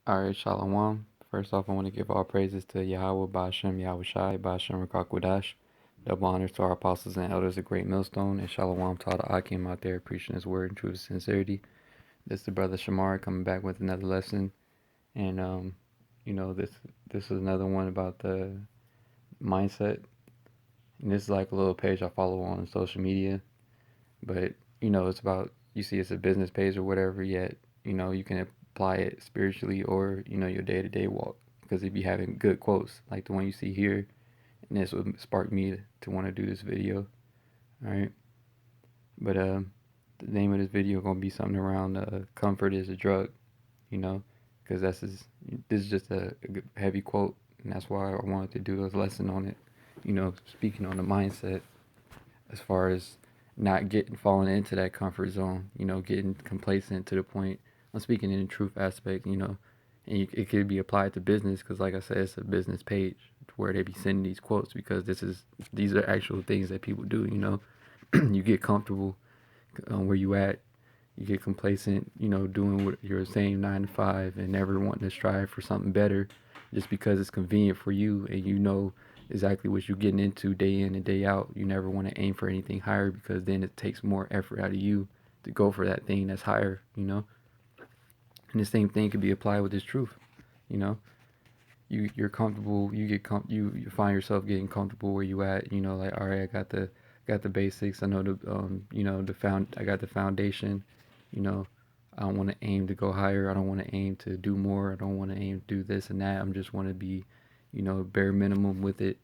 All right, Shalom. First off, I want to give all praises to Yahweh, Bashem, Yahweh Shai, Bashem, Rakakwadash. Double honors to our apostles and elders of Great Millstone, and Shalom to all the Akim out there preaching his word in truth and sincerity. This is the brother Shamar coming back with another lesson, and this is another one about the mindset. And this is like a little page I follow on social media, but it's about you see it's a business page or whatever. Yet you can apply it spiritually or your day to day walk. Because if you having good quotes like the one you see here, and this would spark me to want to do this video. All right, but the name of this video gonna be something around comfort is a drug. You know, because this is just a heavy quote, and that's why I wanted to do a lesson on it. Speaking on the mindset as far as not getting falling into that comfort zone, getting complacent to the point. I'm speaking in the truth aspect, and it could be applied to business because, like I said, it's a business page where they be sending these quotes because these are actual things that people do. You get comfortable where you at, you get complacent, doing what your same 9 to 5 and never wanting to strive for something better just because it's convenient for you and you know exactly what you're getting into day in and day out. You never want to aim for anything higher because then it takes more effort out of you to go for that thing that's higher. And the same thing could be applied with this truth, you know. You're comfortable, you find yourself getting comfortable where you at, like all right, I got the basics. I know I got the foundation, you know. I don't want to aim to go higher. I don't want to aim to do more. I don't want to aim to do this and that. I'm just want to be, bare minimum with it.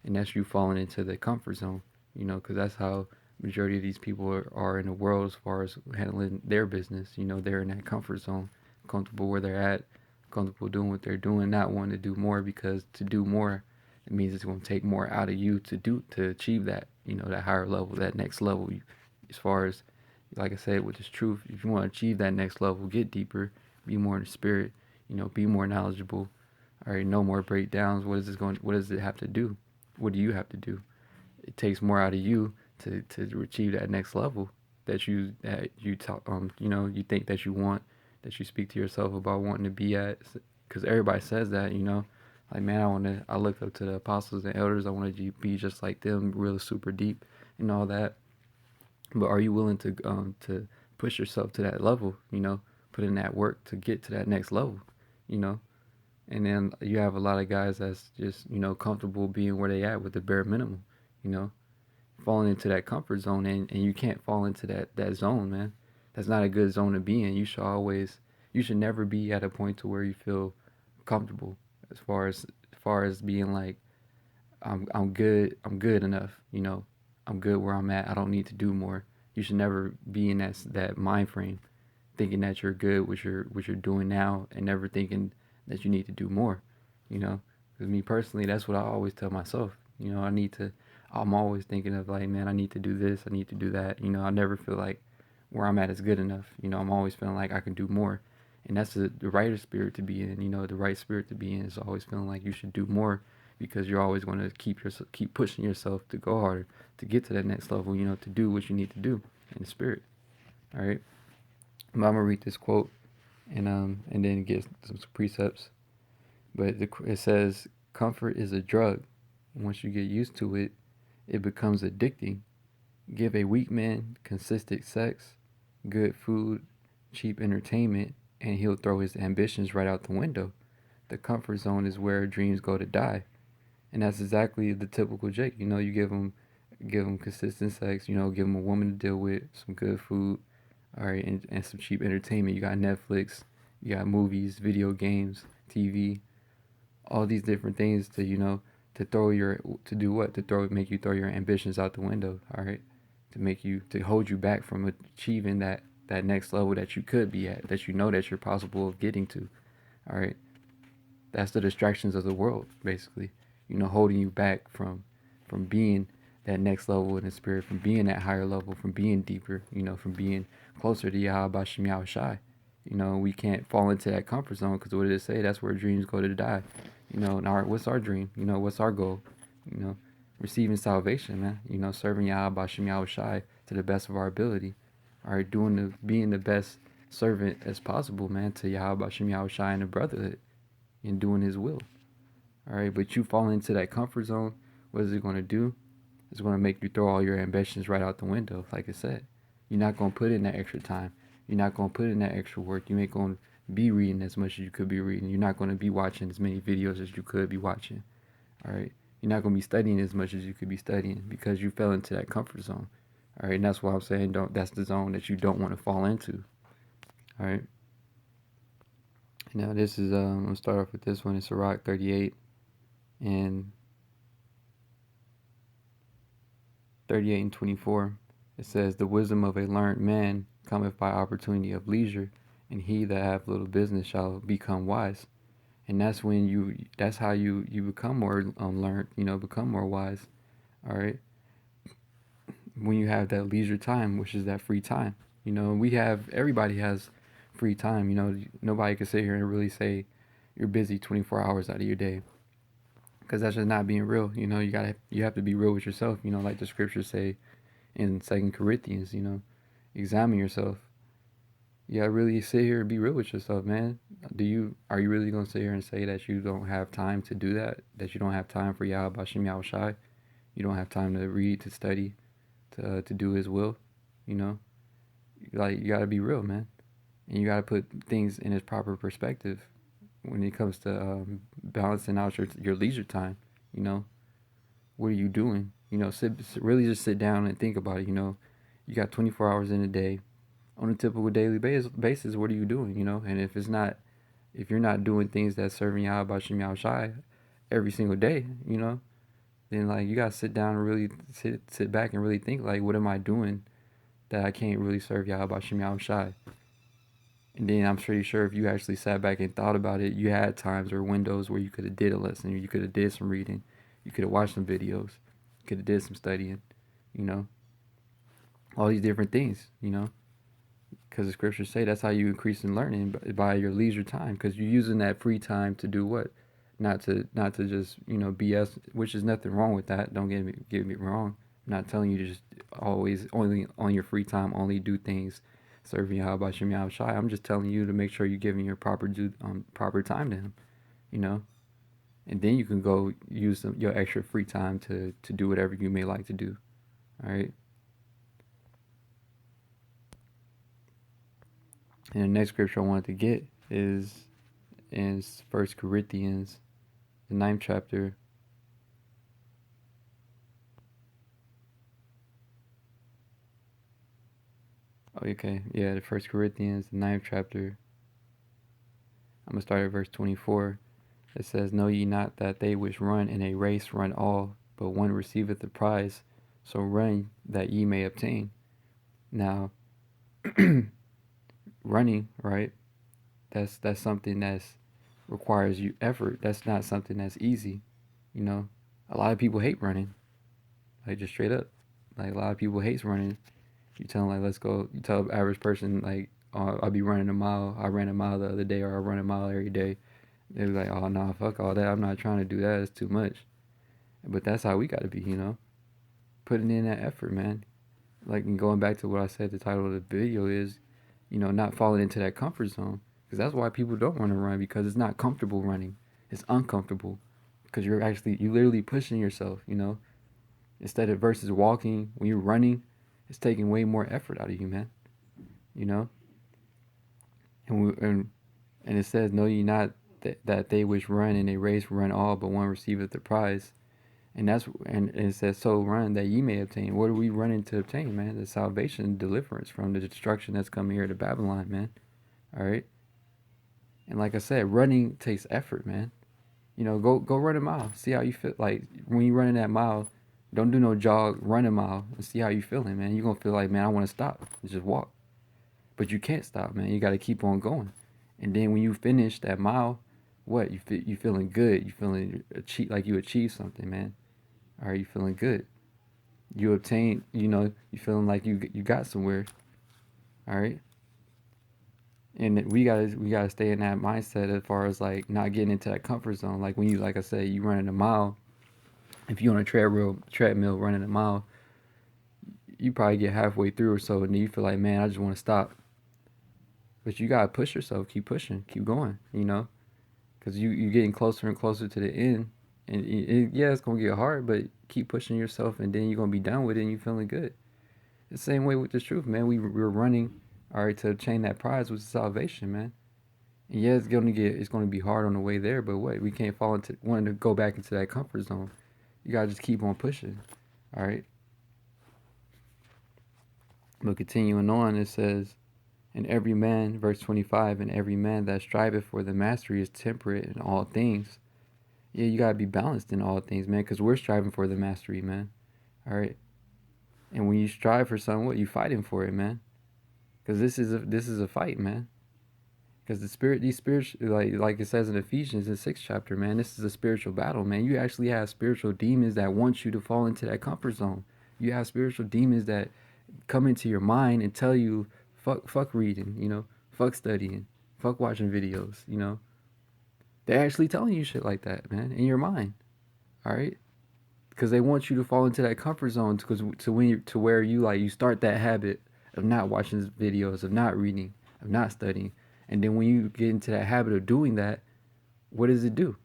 And that's you falling into the comfort zone, because that's how majority of these people are in the world as far as handling their business. They're in that comfort zone, comfortable where they're at, comfortable doing what they're doing, not wanting to do more because to do more, it means it's going to take more out of you to achieve that, that higher level, that next level. As far as, like I said, with this truth, if you want to achieve that next level, get deeper, be more in the spirit, be more knowledgeable. All right, no more breakdowns. What does it have to do? What do you have to do? It takes more out of you to achieve that next level that you talk you think that you want, that you speak to yourself about wanting to be at, because everybody says that, like, man, I look up to the apostles and elders. I want to be just like them, really super deep and all that. But are you willing to push yourself to that level, put in that work to get to that next level, you know and then you have a lot of guys that's just comfortable being where they at with the bare minimum, you know falling into that comfort zone, and you can't fall into that zone, man. That's not a good zone to be in. You should never be at a point to where you feel comfortable as far as being like, I'm good enough, I'm good where I'm at. I don't need to do more. You should never be in that mind frame, thinking that you're good what you're doing now, and never thinking that you need to do more. You know, because me personally, that's what I always tell myself. I need to. I'm always thinking of like, man, I need to do this. I need to do that. I never feel like where I'm at is good enough. I'm always feeling like I can do more, and that's the right spirit to be in. The right spirit to be in is always feeling like you should do more because you're always going to keep pushing yourself to go harder, to get to that next level. To do what you need to do in the spirit. All right. I'm gonna read this quote and then get some precepts. But it says, "Comfort is a drug. Once you get used to it, it becomes addicting. Give a weak man consistent sex, good food, cheap entertainment, and he'll throw his ambitions right out the window. The comfort zone is where dreams go to die." And that's exactly the typical Jake. You give him consistent sex. Give him a woman to deal with, some good food, all right, and some cheap entertainment. You got Netflix, you got movies, video games, TV, all these different things to do what? Make you throw your ambitions out the window, all right? To hold you back from achieving that next level that you could be at, that that you're possible of getting to, all right? That's the distractions of the world, basically. Holding you back from being that next level in the spirit, from being that higher level, from being deeper, from being closer to Yahweh Shem Yahweh Shai. We can't fall into that comfort zone because what did it say? That's where dreams go to die. And what's our dream? What's our goal? You know, Receiving salvation, man. Serving Yahweh Shem Yahweh Shai to the best of our ability. All right, being the best servant as possible, man, to Yahweh Shem Yahweh Shai and the brotherhood and doing his will. All right, but you fall into that comfort zone, what is it going to do? It's going to make you throw all your ambitions right out the window. Like I said, you're not going to put in that extra time. You're not going to put in that extra work. You ain't going to be reading as much as you could be reading. You're not going to be watching as many videos as you could be watching. All right, you're not going to be studying as much as you could be studying because you fell into that comfort zone. All right, and that's why I'm saying that's the zone that you don't want to fall into. All right. Now this is I'm gonna start off with this one. It's Sirach 38 and 24. It says, "The wisdom of a learned man cometh by opportunity of leisure, and he that hath little business shall become wise." And that's how you become more learned. Become more wise. All right. When you have that leisure time, which is that free time. Everybody has free time. Nobody can sit here and really say you're busy 24 hours out of your day, because that's just not being real. You have to be real with yourself. Like the scriptures say in 2 Corinthians. Examine yourself. You gotta really sit here and be real with yourself, man. Are you really gonna sit here and say that you don't have time to do that? That you don't have time for Yahweh Shem Yahweh Shai? You don't have time to read, to study, to do His will? You know, like, you gotta be real, man, and you gotta put things in its proper perspective when it comes to balancing out your leisure time. What are you doing? Really just sit down and think about it. You got 24 hours in a day. On a typical daily basis, what are you doing? And if you're not doing things that's serving Yahweh Shem Yahweh Shai every single day, then, like, you gotta sit down and really sit back and really think, like, what am I doing that I can't really serve Yahweh Shem Yahweh Shai? And then I'm pretty sure if you actually sat back and thought about it, you had times or windows where you could have did a lesson, or you could have did some reading, you could have watched some videos, you could have did some studying, all these different things, because the scriptures say that's how you increase in learning, by your leisure time, because you're using that free time to do what? Not to just BS, which is nothing wrong with that. Don't get me wrong. I'm not telling you to just always only on your free time only do things serving Yahweh Shem Yahweh Shai. I'm just telling you to make sure you're giving your proper time to Him, and then you can go use your extra free time to do whatever you may like to do. All right. And the next scripture I wanted to get is in 1 Corinthians, the 9th chapter. Okay, yeah, the 1 Corinthians, the 9th chapter. I'm going to start at verse 24. It says, "Know ye not that they which run in a race run all, but one receiveth the prize? So run that ye may obtain." Now, running, right? That's something that's requires you effort. That's not something that's easy. A lot of people hate running, like, just straight up. Like, a lot of people hates running. You tell them, like, let's go. You tell an average person, like, oh, I'll be running a mile. I ran a mile the other day, or I run a mile every day. They're like, oh, no, fuck all that. I'm not trying to do that. It's too much. But that's how we got to be, putting in that effort, man. Like, and going back to what I said, the title of the video is, not falling into that comfort zone. Because that's why people don't want to run, because it's not comfortable running. It's uncomfortable. Because you're literally pushing yourself, Instead of versus walking, when you're running, it's taking way more effort out of you, man. And it says, "Know ye not that they which run in a race run all, but one receiveth the prize." And it says, "So run that ye may obtain." What are we running to obtain, man? The salvation, deliverance from the destruction that's coming here to Babylon, man. All right. And like I said, running takes effort, man. Go run a mile. See how you feel. Like, when you running that mile, don't do no jog. Run a mile and see how you feeling, man. You're gonna feel like, man, I want to stop. Just walk. But you can't stop, man. You got to keep on going. And then when you finish that mile, what? You feeling good. You feeling like you achieved something, man. All right, you feeling good. You obtained, you feeling like you got somewhere. All right. And we gotta stay in that mindset as far as, like, not getting into that comfort zone. Like, when like I said, you running a mile. If you're on a treadmill running a mile, you probably get halfway through or so, and then you feel like, man, I just want to stop. But you gotta push yourself, keep pushing, keep going, you know, because you're getting closer and closer to the end. And yeah, it's gonna get hard, but keep pushing yourself, and then you're gonna be done with it, and you're feeling good. The same way with the truth, man. We're running, all right, to obtain that prize, which is salvation, man. And yeah, it's gonna be hard on the way there, but what, we can't fall into wanting to go back into that comfort zone. You gotta just keep on pushing, all right. But continuing on, it says, and every man, verse 25, and every man that striveth for the mastery is temperate in all things. Yeah, you gotta be balanced in all things, man, because we're striving for the mastery, man. All right. And when you strive for something, what, you fighting for it, man. Because this is a fight, man. Because these spiritual, like it says in Ephesians, in the 6th chapter, man, this is a spiritual battle, man. You actually have spiritual demons that want you to fall into that comfort zone. You have spiritual demons that come into your mind and tell you, fuck reading, you know, fuck studying, fuck watching videos, you know. They're actually telling you shit like that, man, in your mind. All right, because they want you to fall into that comfort zone, to where you start that habit of not watching videos, of not reading, of not studying, and then when you get into that habit of doing that, what does it do?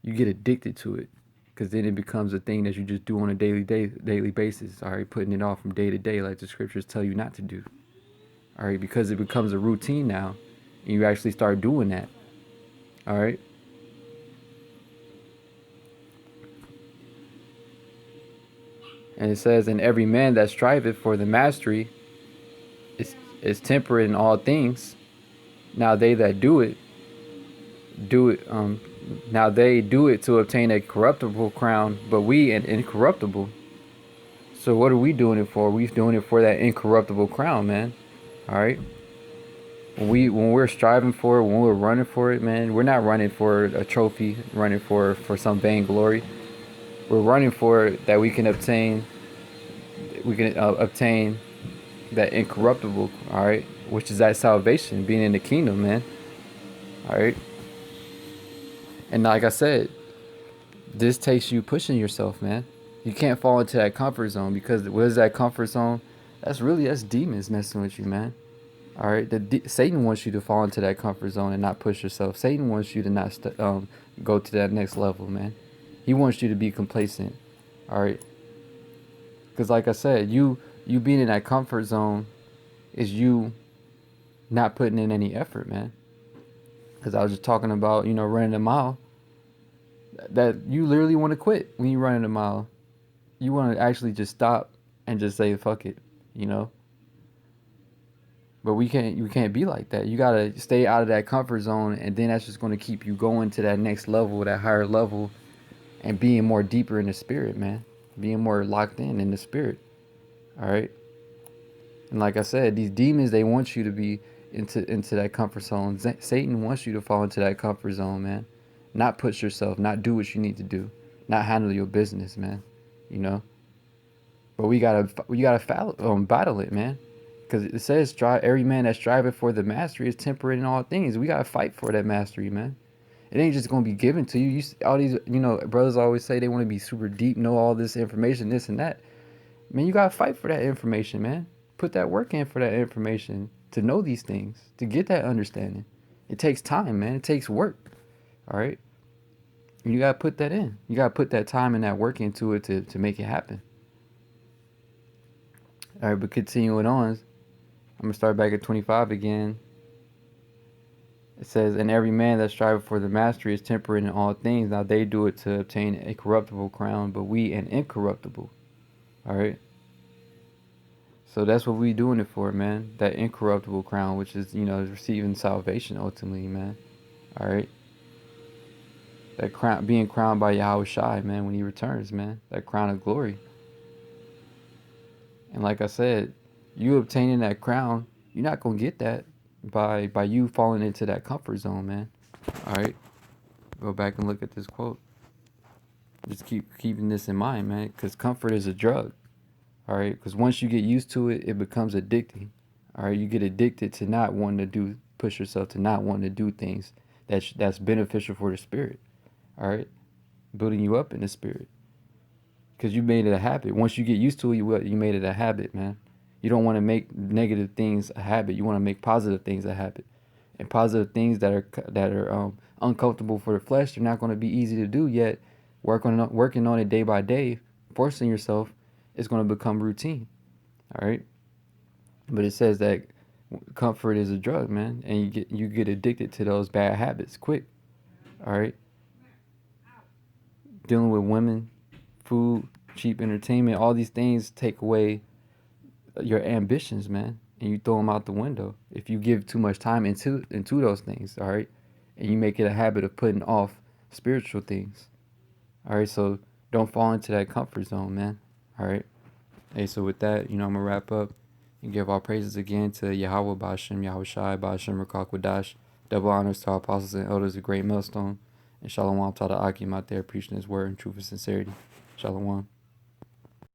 You get addicted to it, because then it becomes a thing that you just do on a daily basis. All right, putting it off from day to day, like the scriptures tell you not to do. All right, because it becomes a routine now, and you actually start doing that. All right. And it says, and every man that striveth for the mastery is temperate in all things. Now they that do it. Now they do it to obtain a corruptible crown, but we an incorruptible. So what are we doing it for? We're doing it for that incorruptible crown, man. All right. When we're striving for it, when we're running for it, man, we're not running for a trophy, running for some vainglory. We're running for it that we can obtain. We can obtain that incorruptible, all right, which is that salvation, being in the kingdom, man. All right. And like I said, this takes you pushing yourself, man. You can't fall into that comfort zone, because what is that comfort zone? That's demons messing with you, man. All right, Satan wants you to fall into that comfort zone and not push yourself. Satan wants you to not go to that next level, man. He wants you to be complacent. All right, because like I said, you being in that comfort zone is you not putting in any effort, man. Because I was just talking about, running a mile. That you literally want to quit when you're running a mile. You want to actually just stop and just say fuck it, you know. But we can't. You can't be like that. You gotta stay out of that comfort zone, and then that's just going to keep you going to that next level, that higher level, and being more deeper in the spirit, man. Being more locked in the spirit. All right. And like I said, these demons, they want you to be into that comfort zone. Satan wants you to fall into that comfort zone, man. Not push yourself, not do what you need to do, not handle your business, man. You know. But we gotta battle it, man. Because it says, every man that striveth for the mastery is temperate in all things. We gotta fight for that mastery, man. It ain't just gonna be given to you. All these, brothers always say they want to be super deep, know all this information, this and that. Man, you gotta fight for that information, man. Put that work in for that information, to know these things, to get that understanding. It takes time, man. It takes work. All right. And you gotta put that in. You gotta put that time and that work into it to make it happen. All right, but continuing on, I'm gonna start back at 25 again. It says, and every man that striveth for the mastery is temperate in all things. Now they do it to obtain a corruptible crown, but we an incorruptible. All right. So that's what we doing it for, man. That incorruptible crown, which is, receiving salvation ultimately, man. All right. That crown, being crowned by Yahweh Shai, man, when he returns, man. That crown of glory. And like I said, you obtaining that crown, you're not gonna get that by you falling into that comfort zone, man. All right. Go back and look at this quote. Just keeping this in mind, man, because comfort is a drug. All right, because once you get used to it, it becomes addicting. All right, you get addicted to not wanting to push yourself, to not wanting to do things that's beneficial for the spirit. All right, building you up in the spirit, because you made it a habit. Once you get used to it, you made it a habit, man. You don't want to make negative things a habit. You want to make positive things a habit. And positive things that are uncomfortable for the flesh, they're not going to be easy to do yet. Working on it day by day, forcing yourself, is going to become routine. All right. But it says that comfort is a drug, man, and you get addicted to those bad habits quick. All right. Dealing with women, food, cheap entertainment, all these things take away your ambitions, man, and you throw them out the window if you give too much time into those things. All right, and you make it a habit of putting off spiritual things. All right, so don't fall into that comfort zone, man. All right. Hey, so with that, I'm gonna wrap up and give all praises again to Yahweh Bashem, Yahweh Shai, Bashem, Rakak Wadash. Double honors to our apostles and elders of Great Millstone. And Shalom to all the Akim out there preaching his word in truth and sincerity. Shalom.